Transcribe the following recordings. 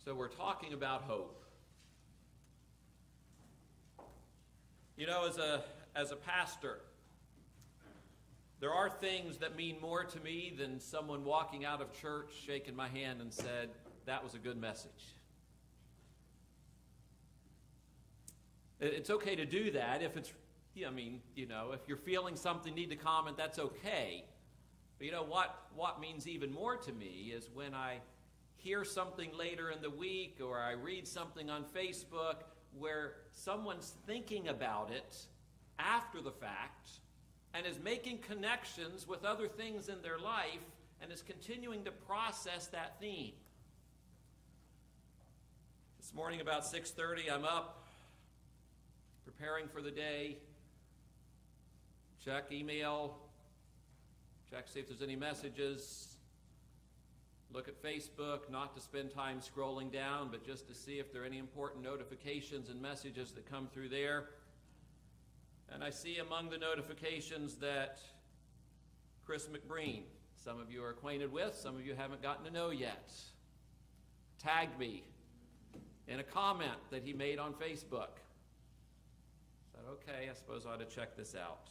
So we're talking about hope. You know, as a pastor, there are things that mean more to me than someone walking out of church, shaking my hand and said, "That was a good message." It's okay to do that if it's, if you're feeling something, need to comment, that's okay. But you know what means even more to me is when I hear something later in the week or I read something on Facebook where someone's thinking about it after the fact and is making connections with other things in their life and is continuing to process that theme. This morning about 6:30, I'm up, preparing for the day, check email, check see if there's any messages, look at Facebook, not to spend time scrolling down, but just to see if there are any important notifications and messages that come through there. And I see among the notifications that Chris McBreen, some of you are acquainted with, some of you haven't gotten to know yet, tagged me in a comment that he made on Facebook. I said, okay, I suppose I ought to check this out.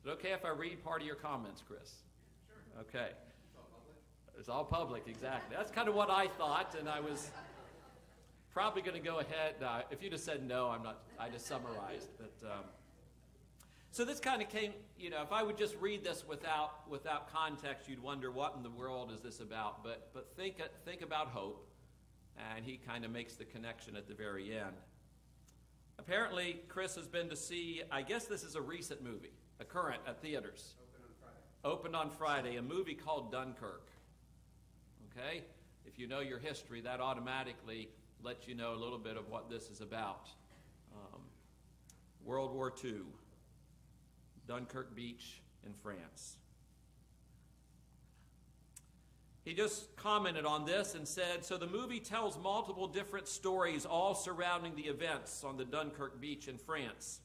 Is it okay if I read part of your comments, Chris? Sure. Okay. It's all public, exactly. That's kind of what I thought, and I was probably going to go ahead. If you just said no, I just summarized. But so this kind of came, if I would just read this without context, you'd wonder what in the world is this about. But think about hope, and he kind of makes the connection at the very end. Apparently, Chris has been to see, I guess this is a recent movie, a current at theaters. Opened on Friday, a movie called Dunkirk. Okay? If you know your history, that automatically lets you know a little bit of what this is about. World War II, Dunkirk Beach in France. He just commented on this and said, so the movie tells multiple different stories all surrounding the events on the Dunkirk beach in France.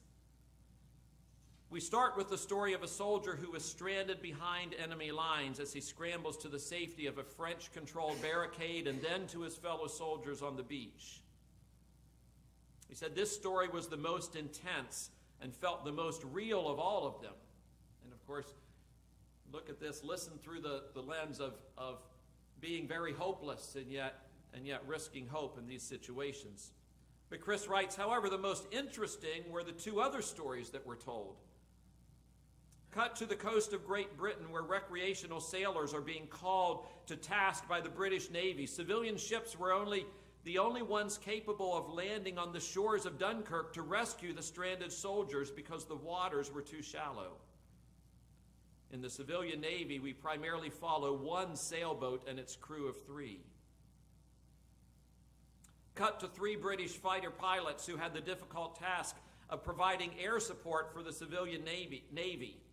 We start with the story of a soldier who is stranded behind enemy lines as he scrambles to the safety of a French-controlled barricade and then to his fellow soldiers on the beach. He said this story was the most intense and felt the most real of all of them. And of course, look at this, listen through the lens of being very hopeless and yet risking hope in these situations. But Chris writes, however, the most interesting were the two other stories that were told. Cut to the coast of Great Britain, where recreational sailors are being called to task by the British Navy. Civilian ships were the only ones capable of landing on the shores of Dunkirk to rescue the stranded soldiers because the waters were too shallow. In the civilian Navy, we primarily follow one sailboat and its crew of 3. Cut to 3 British fighter pilots who had the difficult task of providing air support for the civilian Navy.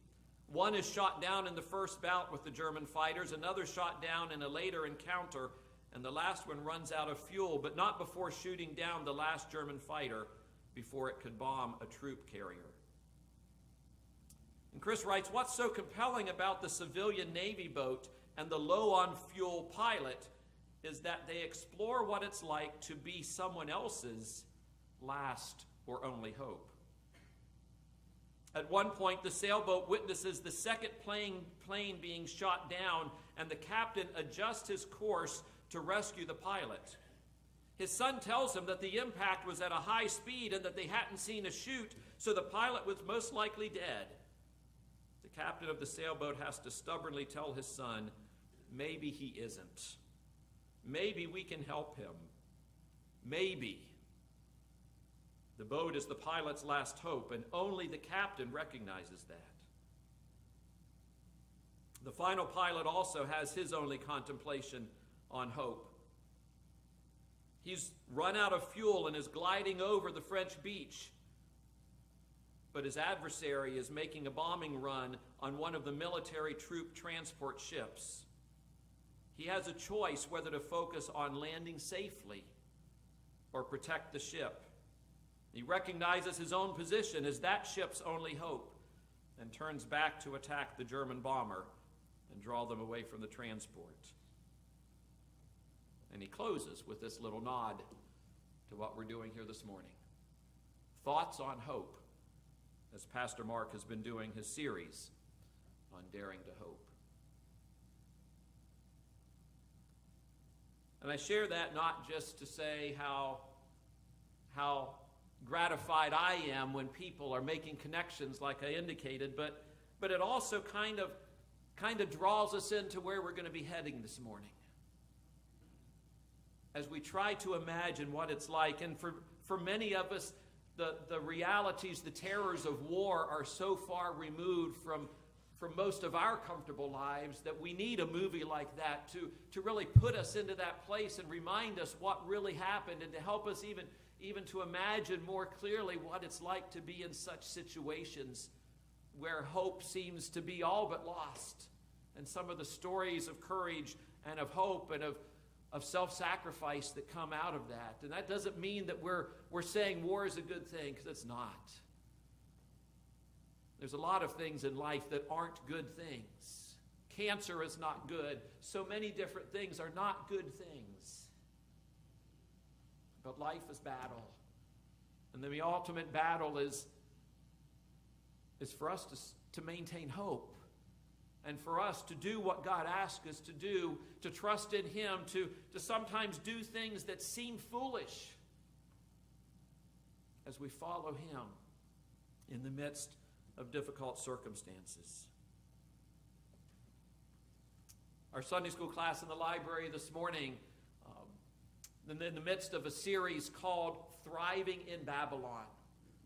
One is shot down in the first bout with the German fighters, another shot down in a later encounter, and the last one runs out of fuel, but not before shooting down the last German fighter before it could bomb a troop carrier. And Chris writes, what's so compelling about the civilian Navy boat and the low-on-fuel pilot is that they explore what it's like to be someone else's last or only hope. At one point, the sailboat witnesses the second plane being shot down, and the captain adjusts his course to rescue the pilot. His son tells him that the impact was at a high speed and that they hadn't seen a chute, so the pilot was most likely dead. The captain of the sailboat has to stubbornly tell his son, maybe he isn't. Maybe we can help him. Maybe. The boat is the pilot's last hope, and only the captain recognizes that. The final pilot also has his only contemplation on hope. He's run out of fuel and is gliding over the French beach, but his adversary is making a bombing run on one of the military troop transport ships. He has a choice whether to focus on landing safely or protect the ship. He recognizes his own position as that ship's only hope and turns back to attack the German bomber and draw them away from the transport. And he closes with this little nod to what we're doing here this morning. Thoughts on hope, as Pastor Mark has been doing his series on Daring to Hope. And I share that not just to say how gratified I am when people are making connections like I indicated, but it also kind of draws us into where we're going to be heading this morning. As we try to imagine what it's like, and for many of us, the realities, the terrors of war are so far removed from most of our comfortable lives that we need a movie like that to really put us into that place and remind us what really happened, and to help us even to imagine more clearly what it's like to be in such situations where hope seems to be all but lost, and some of the stories of courage and of hope and of self-sacrifice that come out of that. And that doesn't mean that we're saying war is a good thing, because it's not. There's a lot of things in life that aren't good things. Cancer is not good. So many different things are not good things. But life is battle. And then the ultimate battle is for us to maintain hope. And for us to do what God asks us to do, to trust in Him, to sometimes do things that seem foolish as we follow Him in the midst of difficult circumstances. Our Sunday school class in the library this morning, in the midst of a series called Thriving in Babylon.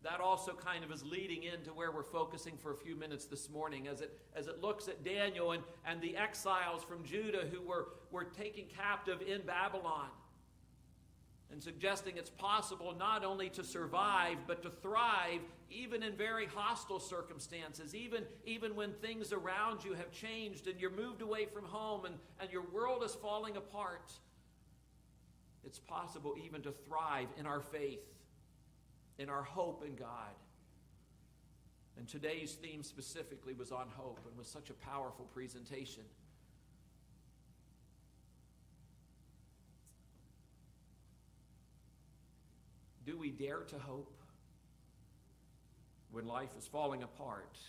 That also kind of is leading into where we're focusing for a few minutes this morning, as it looks at Daniel and the exiles from Judah who were taken captive in Babylon, and suggesting it's possible not only to survive but to thrive even in very hostile circumstances, even when things around you have changed and you're moved away from home and your world is falling apart. It's possible even to thrive in our faith, in our hope in God. And today's theme specifically was on hope, and was such a powerful presentation. Do we dare to hope when life is falling apart?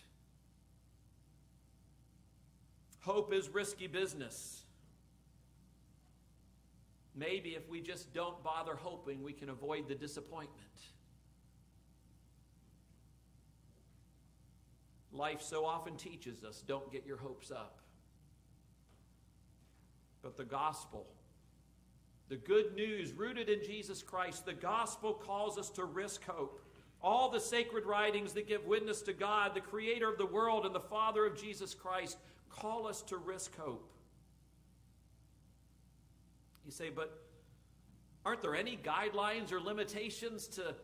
Hope is risky business. Maybe if we just don't bother hoping, we can avoid the disappointment. Life so often teaches us, don't get your hopes up. But the gospel, the good news rooted in Jesus Christ, the gospel calls us to risk hope. All the sacred writings that give witness to God, the creator of the world and the Father of Jesus Christ, call us to risk hope. You say, but aren't there any guidelines or limitations to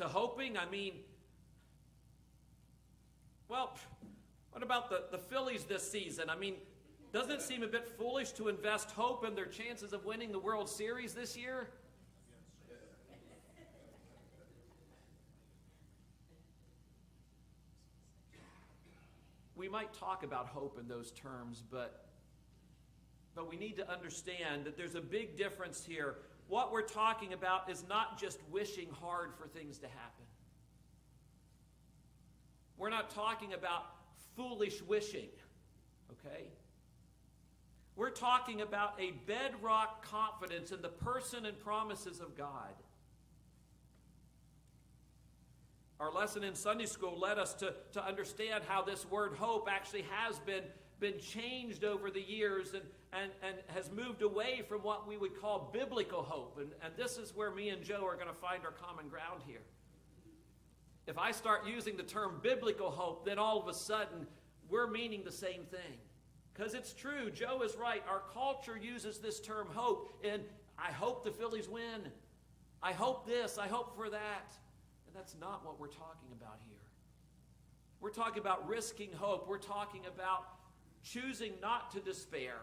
hoping? I mean, well, what about the Phillies this season? I mean, doesn't it seem a bit foolish to invest hope in their chances of winning the World Series this year? We might talk about hope in those terms, but we need to understand that there's a big difference here. What we're talking about is not just wishing hard for things to happen. We're not talking about foolish wishing, okay? We're talking about a bedrock confidence in the person and promises of God. Our lesson in Sunday school led us to understand how this word hope actually has been changed over the years and has moved away from what we would call biblical hope. And this is where me and Joe are going to find our common ground here. If I start using the term biblical hope, then all of a sudden we're meaning the same thing. Because it's true, Joe is right. Our culture uses this term hope, and I hope the Phillies win. I hope this, I hope for that. And that's not what we're talking about here. We're talking about risking hope. We're talking about choosing not to despair,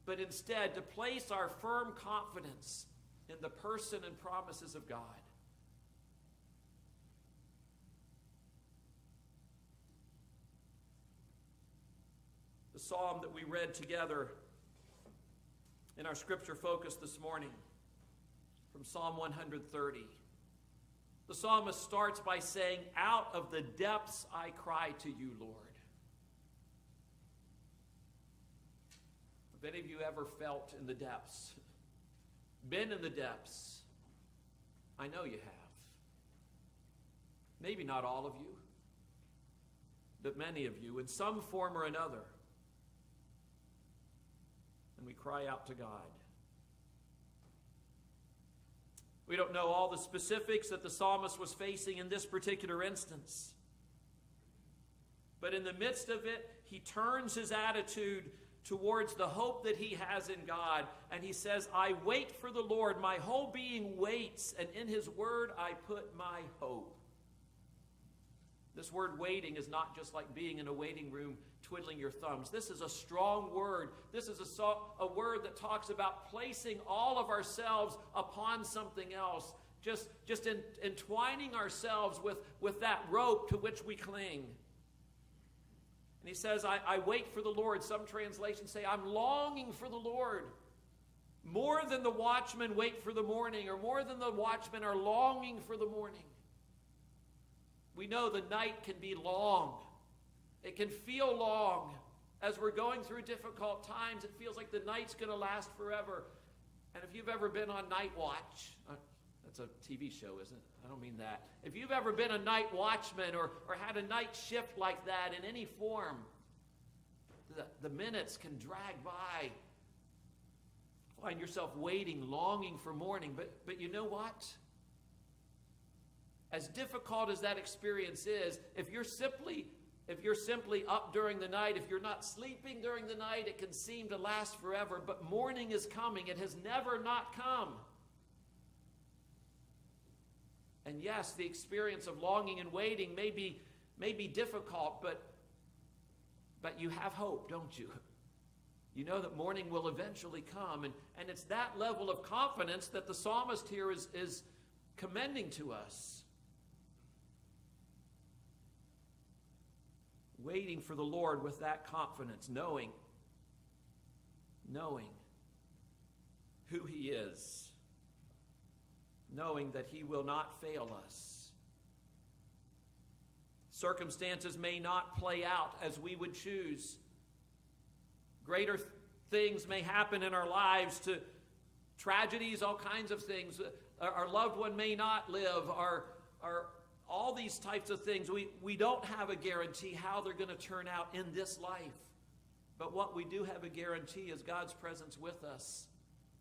but instead to place our firm confidence in the person and promises of God. The psalm that we read together In our scripture focus this morning, from Psalm 130, the psalmist starts by saying, "Out of the depths I cry to you, Lord." Have any of you ever felt in the depths? Been in the depths? I know you have. Maybe not all of you, but many of you, in some form or another. And we cry out to God. We don't know all the specifics that the psalmist was facing in this particular instance. But in the midst of it, he turns his attitude towards the hope that he has in God. And he says, "I wait for the Lord. My whole being waits, and in his word I put my hope." This word waiting is not just like being in a waiting room twiddling your thumbs. This is a strong word. This is a word that talks about placing all of ourselves upon something else, just entwining ourselves with that rope to which we cling. And he says, I wait for the Lord. Some translations say, I'm longing for the Lord. More than the watchmen wait for the morning, or more than the watchmen are longing for the morning. We know the night can be long. It can feel long. As we're going through difficult times, it feels like the night's going to last forever. And if you've ever been on night watch, that's a TV show, isn't it? I don't mean that. If you've ever been a night watchman or had a night shift like that in any form, the minutes can drag by. Find yourself waiting, longing for morning. But you know what? As difficult as that experience is, if you're simply up during the night, if you're not sleeping during the night, it can seem to last forever. But morning is coming. It has never not come. And yes, the experience of longing and waiting may be difficult, but you have hope, don't you? You know that morning will eventually come. And it's that level of confidence that the psalmist here is commending to us. Waiting for the Lord with that confidence, knowing who he is, knowing that he will not fail us. Circumstances may not play out as we would choose. Greater things may happen in our lives, to tragedies, all kinds of things. Our loved one may not live, all these types of things. We don't have a guarantee how they're going to turn out in this life. But what we do have a guarantee is God's presence with us,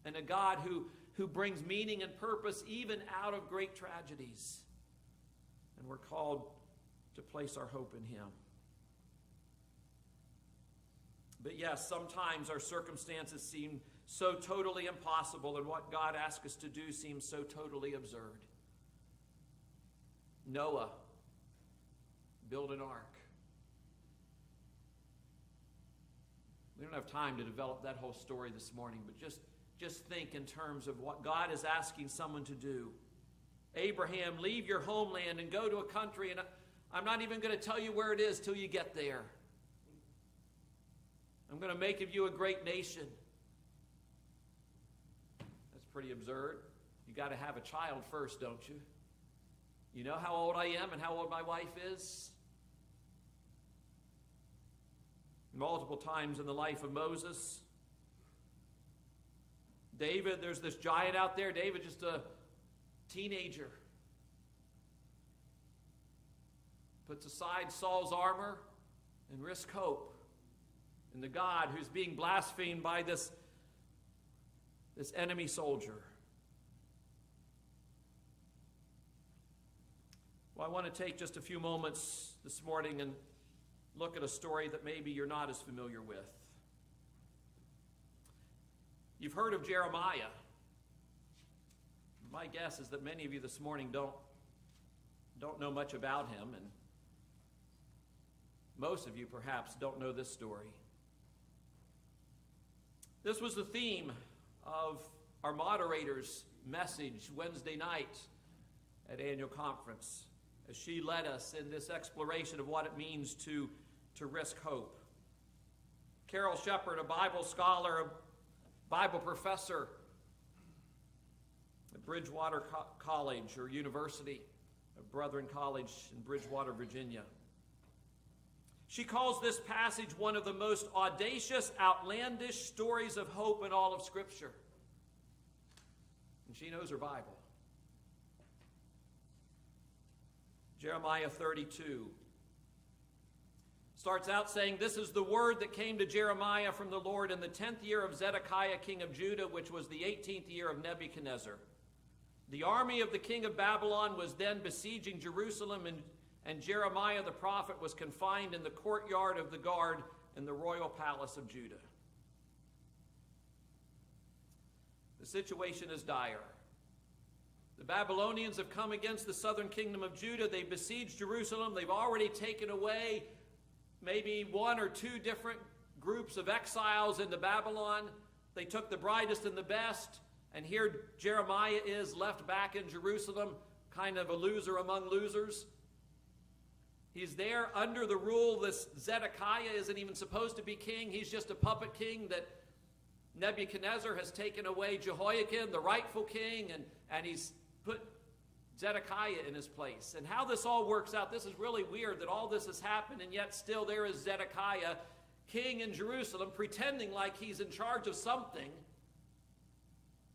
and a God who brings meaning and purpose even out of great tragedies. And we're called to place our hope in him. But yes, sometimes our circumstances seem so totally impossible, and what God asks us to do seems so totally absurd. Noah built an ark. We don't have time to develop that whole story this morning, but just think in terms of what God is asking someone to do. Abraham, leave your homeland and go to a country, and I'm not even going to tell you where it is till you get there. I'm going to make of you a great nation. That's pretty absurd. You got to have a child first, don't you? You know how old I am and how old my wife is? Multiple times in the life of Moses. David, there's this giant out there. David, just a teenager. Puts aside Saul's armor and risks hope in the God who's being blasphemed by this enemy soldier. Well, I want to take just a few moments this morning and look at a story that maybe you're not as familiar with. You've heard of Jeremiah. My guess is that many of you this morning don't know much about him, and most of you perhaps don't know this story. This was the theme of our moderator's message Wednesday night at annual conference, as she led us in this exploration of what it means to risk hope. Carol Shepard, a Bible scholar, a Bible professor at Bridgewater College or University, Brethren College in Bridgewater, Virginia. She calls this passage one of the most audacious, outlandish stories of hope in all of Scripture. And she knows her Bible. Jeremiah 32 starts out saying, "This is the word that came to Jeremiah from the Lord in the 10th year of Zedekiah, king of Judah, which was the 18th year of Nebuchadnezzar. The army of the king of Babylon was then besieging Jerusalem, and Jeremiah the prophet was confined in the courtyard of the guard in the royal palace of Judah." The situation is dire. The Babylonians have come against the southern kingdom of Judah. They've besieged Jerusalem. They've already taken away maybe one or two different groups of exiles into Babylon. They took the brightest and the best, and here Jeremiah is left back in Jerusalem, kind of a loser among losers. He's there under the rule. This Zedekiah isn't even supposed to be king. He's just a puppet king that Nebuchadnezzar has taken away Jehoiakim, the rightful king, and he's put Zedekiah in his place. And how this all works out, this is really weird that all this has happened, and yet still there is Zedekiah, king in Jerusalem, pretending like he's in charge of something,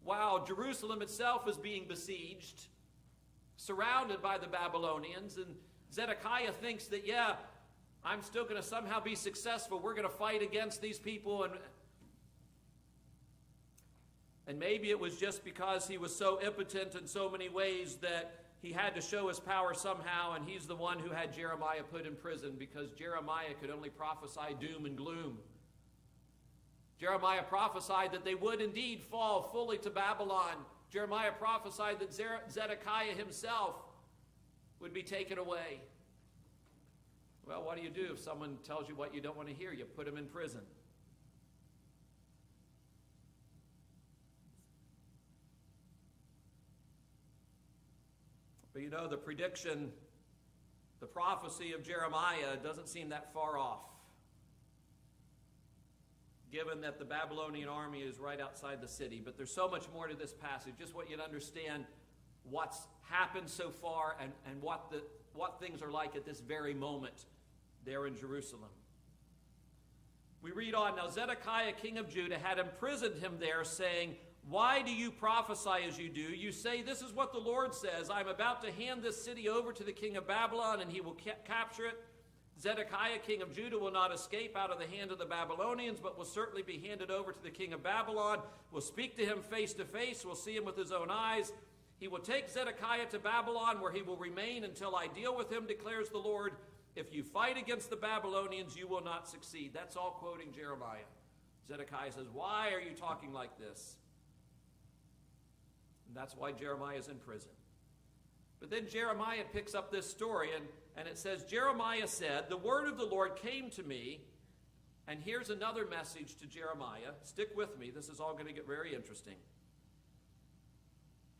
while Jerusalem itself is being besieged, surrounded by the Babylonians. And Zedekiah thinks that, yeah, I'm still going to somehow be successful. We're going to fight against these people. And maybe it was just because he was so impotent in so many ways that he had to show his power somehow, and he's the one who had Jeremiah put in prison, because Jeremiah could only prophesy doom and gloom. Jeremiah prophesied that they would indeed fall fully to Babylon. Jeremiah prophesied that Zedekiah himself would be taken away. Well, what do you do if someone tells you what you don't want to hear? You put them in prison. But you know, the prediction, the prophecy of Jeremiah doesn't seem that far off, given that the Babylonian army is right outside the city. But there's so much more to this passage. Just want you to understand what's happened so far and what things are like at this very moment there in Jerusalem. We read on, "Now Zedekiah, king of Judah, had imprisoned him there, saying, 'Why do you prophesy as you do? You say, this is what the Lord says. I'm about to hand this city over to the king of Babylon, and he will capture it. Zedekiah, king of Judah, will not escape out of the hand of the Babylonians, but will certainly be handed over to the king of Babylon. We'll speak to him face to face. We'll see him with his own eyes. He will take Zedekiah to Babylon, where he will remain until I deal with him, declares the Lord. If you fight against the Babylonians, you will not succeed.'" That's all quoting Jeremiah. Zedekiah says, "Why are you talking like this?" And that's why Jeremiah is in prison. But then Jeremiah picks up this story, and it says, "Jeremiah said, the word of the Lord came to me," and here's another message to Jeremiah. Stick with me. This is all going to get very interesting.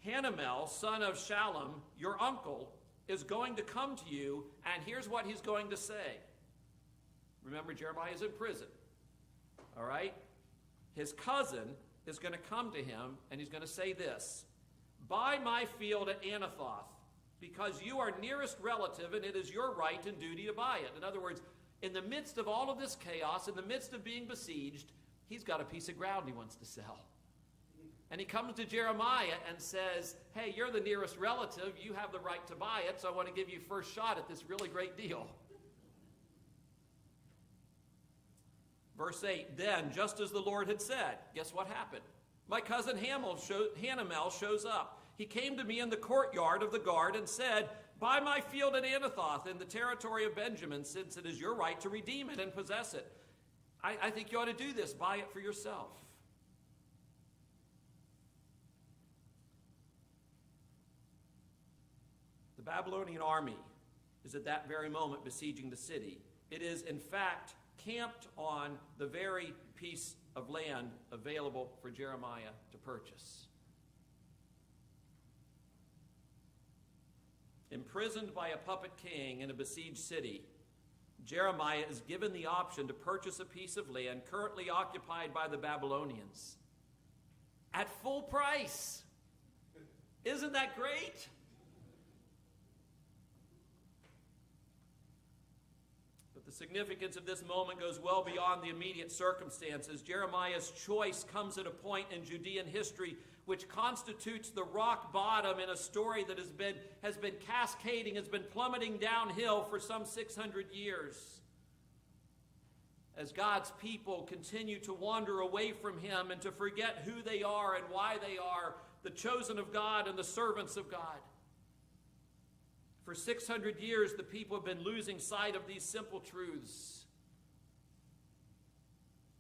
"Hanamel, son of Shallum, your uncle, is going to come to you, and here's what he's going to say." Remember, Jeremiah is in prison. All right? His cousin is going to come to him, and he's going to say this: "Buy my field at Anathoth, because you are nearest relative, and it is your right and duty to buy it." In other words, in the midst of all of this chaos, in the midst of being besieged, he's got a piece of ground he wants to sell. And he comes to Jeremiah and says, "Hey, you're the nearest relative. You have the right to buy it, so I want to give you first shot at this really great deal." Verse 8, "Then, just as the Lord had said," guess what happened? "My cousin Hanamel shows up. He came to me in the courtyard of the guard and said, 'Buy my field at Anathoth in the territory of Benjamin, since it is your right to redeem it and possess it. I think you ought to do this. Buy it for yourself.'" The Babylonian army is at that very moment besieging the city. It is, in fact, camped on the very piece of land available for Jeremiah to purchase. Imprisoned by a puppet king in a besieged city, Jeremiah is given the option to purchase a piece of land currently occupied by the Babylonians. at full price. Isn't that great? But the significance of this moment goes well beyond the immediate circumstances. Jeremiah's choice comes at a point in Judean history which constitutes the rock bottom in a story that has been cascading, has been plummeting downhill for some 600 years. As God's people continue to wander away from him and to forget who they are and why they are, the chosen of God and the servants of God. For 600 years, the people have been losing sight of these simple truths.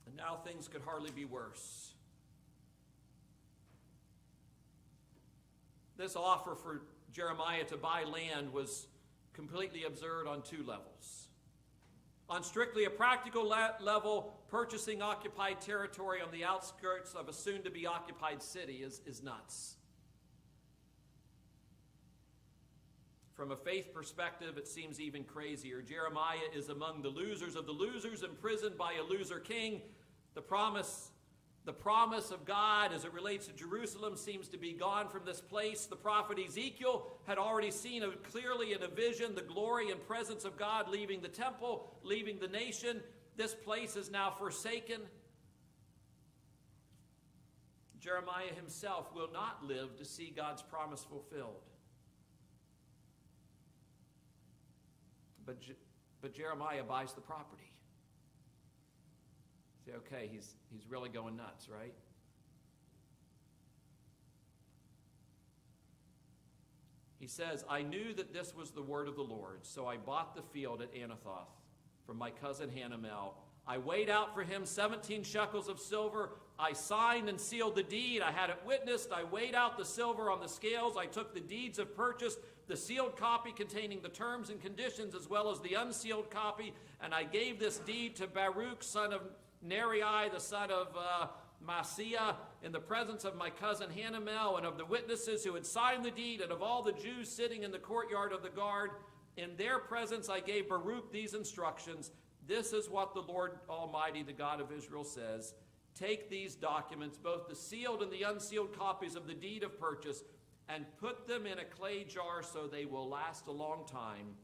And now things could hardly be worse. This offer for Jeremiah to buy land was completely absurd on two levels. On strictly a practical level, purchasing occupied territory on the outskirts of a soon-to-be occupied city is nuts. From a faith perspective, it seems even crazier. Jeremiah is among the losers of the losers, imprisoned by a loser king. The promise of God as it relates to Jerusalem seems to be gone from this place. The prophet Ezekiel had already seen clearly in a vision the glory and presence of God leaving the temple, leaving the nation. This place is now forsaken. Jeremiah himself will not live to see God's promise fulfilled. But Jeremiah buys the property. Say, okay, he's really going nuts, right? He says, I knew that this was the word of the Lord, so I bought the field at Anathoth from my cousin Hanamel. I weighed out for him 17 shekels of silver. I signed and sealed the deed. I had it witnessed. I weighed out the silver on the scales. I took the deeds of purchase, the sealed copy containing the terms and conditions, as well as the unsealed copy, and I gave this deed to Baruch, son of Neri, the son of Maaseiah, in the presence of my cousin Hanamel and of the witnesses who had signed the deed, and of all the Jews sitting in the courtyard of the guard. In their presence I gave Baruch these instructions. This is what the Lord Almighty, the God of Israel, says. Take these documents, both the sealed and the unsealed copies of the deed of purchase, and put them in a clay jar so they will last a long time.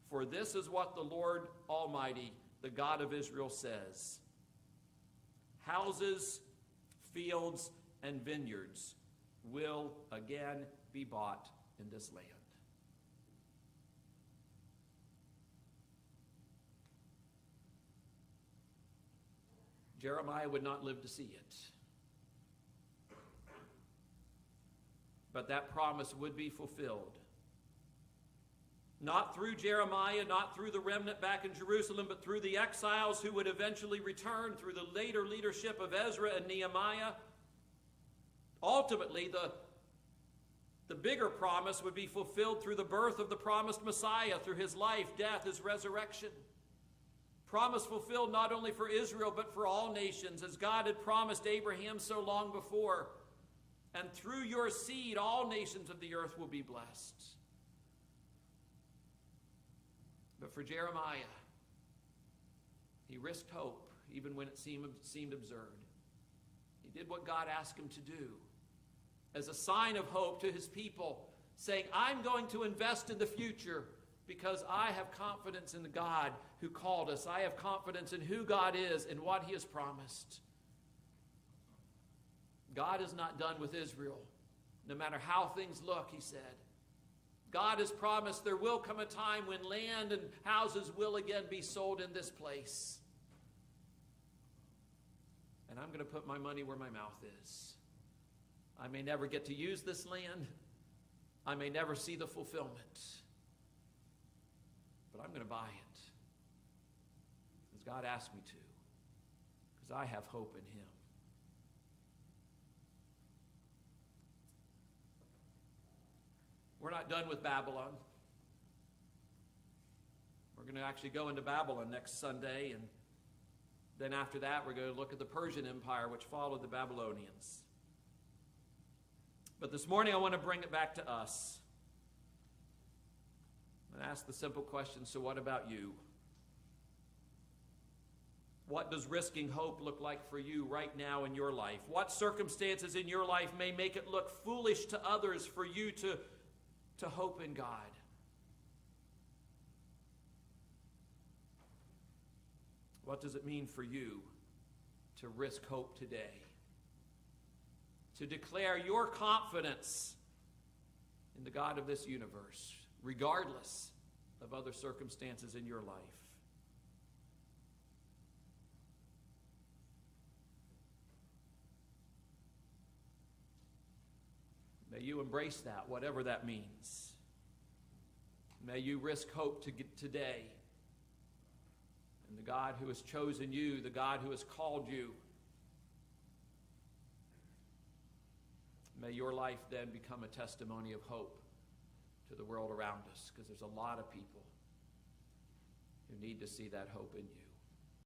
For this is what the Lord Almighty, the God of Israel, says. Houses, fields, and vineyards will again be bought in this land. Jeremiah would not live to see it. But that promise would be fulfilled. Not through Jeremiah, not through the remnant back in Jerusalem, but through the exiles who would eventually return through the later leadership of Ezra and Nehemiah. Ultimately, the bigger promise would be fulfilled through the birth of the promised Messiah, through his life, death, his resurrection. Promise fulfilled not only for Israel, but for all nations, as God had promised Abraham so long before. And through your seed, all nations of the earth will be blessed. But for Jeremiah, he risked hope even when it seemed absurd. He did what God asked him to do as a sign of hope to his people, saying, I'm going to invest in the future because I have confidence in the God who called us. I have confidence in who God is and what he has promised. God is not done with Israel, no matter how things look, he said. God has promised there will come a time when land and houses will again be sold in this place. And I'm going to put my money where my mouth is. I may never get to use this land. I may never see the fulfillment. But I'm going to buy it. Because God asked me to. Because I have hope in him. We're not done with Babylon. We're going to actually go into Babylon next Sunday, and then after that we're going to look at the Persian Empire, which followed the Babylonians. But this morning I want to bring it back to us and ask the simple question, so what about you? What does risking hope look like for you right now in your life? What circumstances in your life may make it look foolish to others for you to hope in God? What does it mean for you to risk hope today? To declare your confidence in the God of this universe, regardless of other circumstances in your life. May you embrace that, whatever that means. May you risk hope today. And the God who has chosen you, the God who has called you, may your life then become a testimony of hope to the world around us, because there's a lot of people who need to see that hope in you.